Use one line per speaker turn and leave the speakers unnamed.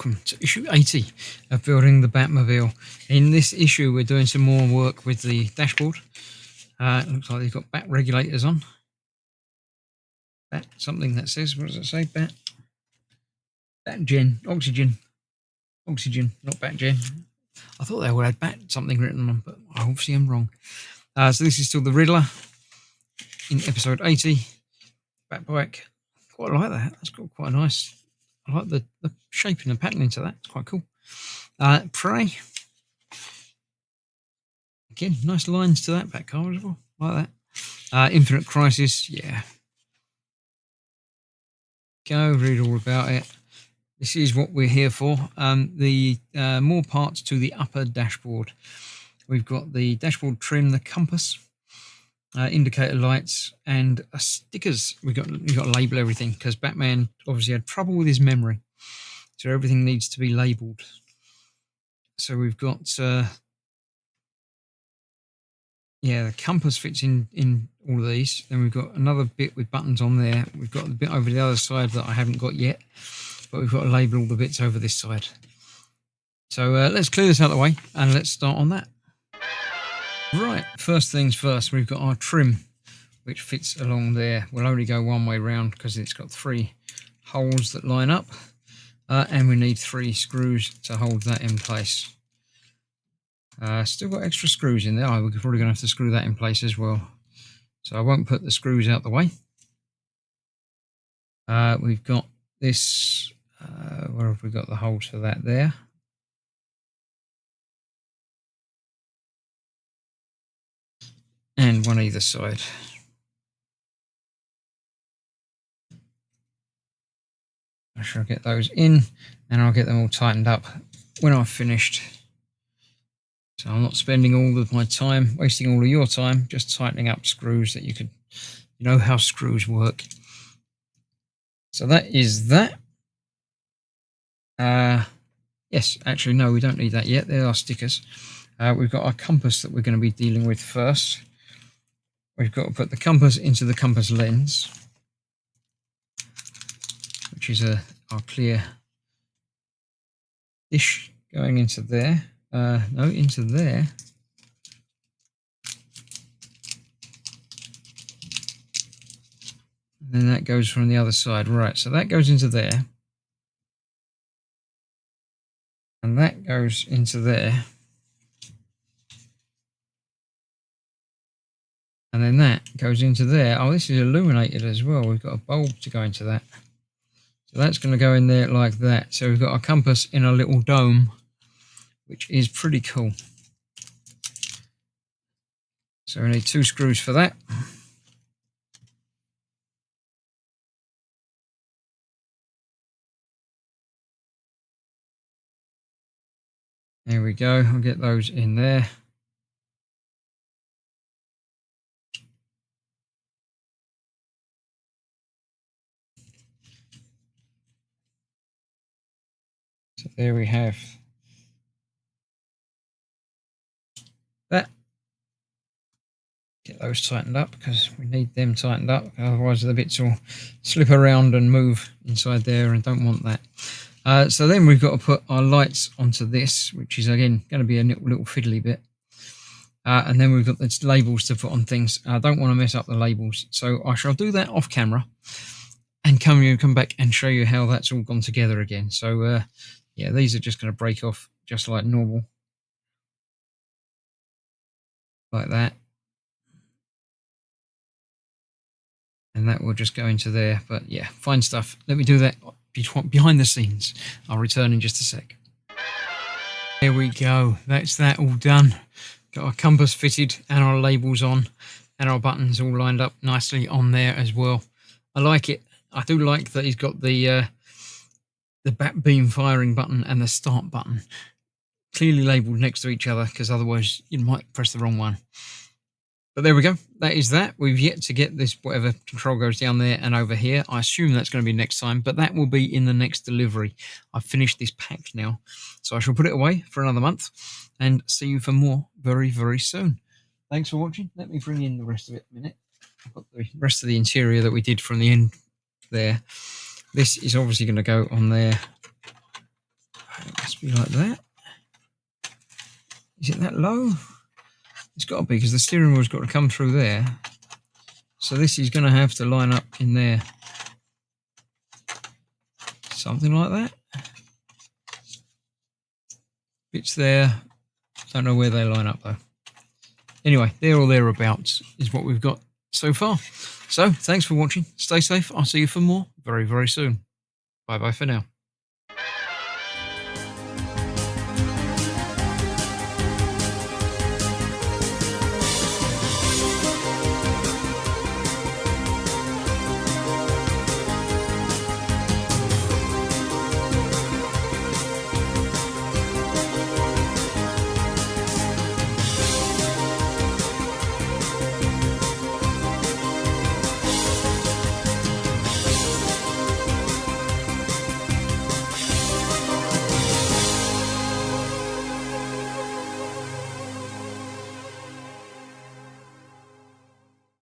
welcome to issue 80 of Building the Batmobile. In this issue, we're doing some more work with the dashboard. It looks like they've got bat regulators on. Bat something that says, what does it say? Bat gen, oxygen, not bat gen. I thought they would have bat something written on them, but obviously I'm wrong. So this is still the Riddler in episode 80. Bat bike. Quite like that. That's got quite a nice. I like the shape and the patterning to that. It's quite cool. Prey. Again, nice lines to that back car as well. Like that. Infinite Crisis. Yeah. Go read all about it. This is what we're here for. The more parts to the upper dashboard. We've got the dashboard trim, the compass, indicator lights, and stickers. We've got to label everything because Batman obviously had trouble with his memory, so everything needs to be labelled. So we've got the compass fits in all of these. Then we've got another bit with buttons on there. We've got the bit over the other side that I haven't got yet, but we've got to label all the bits over this side. So let's clear this out of the way and let's start on that. Right, first things first, we've got our trim, which fits along there. We'll only go one way round because it's got 3 holes that line up, and we need 3 screws to hold that in place. Still got extra screws in there. We're probably going to have to screw that in place as well. So I won't put the screws out the way. We've got this, where have we got the holes for that there? And one either side. I shall get those in and I'll get them all tightened up when I've finished. So I'm not spending all of my time, wasting all of your time, just tightening up screws that you know how screws work. So that is that. Yes, actually, no, we don't need that yet. There are stickers. We've got our compass that we're going to be dealing with first. We've got to put the compass into the compass lens, which is our clear dish going into there. No, into there. And then that goes from the other side. Right, so that goes into there. And that goes into there. And then that goes into there. Oh, this is illuminated as well. We've got a bulb to go into that. So that's going to go in there like that. So we've got a compass in a little dome, which is pretty cool. So we need 2 screws for that. There we go. I'll get those in there. So there we have that. Get those tightened up because we need them tightened up. Otherwise the bits will slip around and move inside there and don't want that. So then we've got to put our lights onto this, which is again going to be a little fiddly bit. And then we've got the labels to put on things. I don't want to mess up the labels, so I shall do that off camera and come back and show you how that's all gone together again. So yeah, these are just going to break off just like normal, like that, and that will just go into there. But yeah, fine stuff. Let me do that behind the scenes. I'll return in just a sec. There we go. That's that all done. Got our compass fitted and our labels on and our buttons all lined up nicely on there as well. I like it. I do like that he's got the bat beam firing button and the start button clearly labelled next to each other, because otherwise you might press the wrong one. But there we go. That is that. We've yet to get this, whatever control goes down there and over here. I assume that's going to be next time, but that will be in the next delivery. I've finished this pack now, so I shall put it away for another month and see you for more very, very soon. Thanks for watching. Let me bring in the rest of it a minute. I've got the rest of the interior that we did from the end there. This is obviously going to go on there It must be like that. Is it that low? It's got to be, because the steering wheel's got to come through there. So this is going to have to line up in there. Something like that. Bits there. Don't know where they line up though. Anyway, there or thereabouts is what we've got so far. So thanks for watching. Stay safe. I'll see you for more very, very soon. Bye bye for now.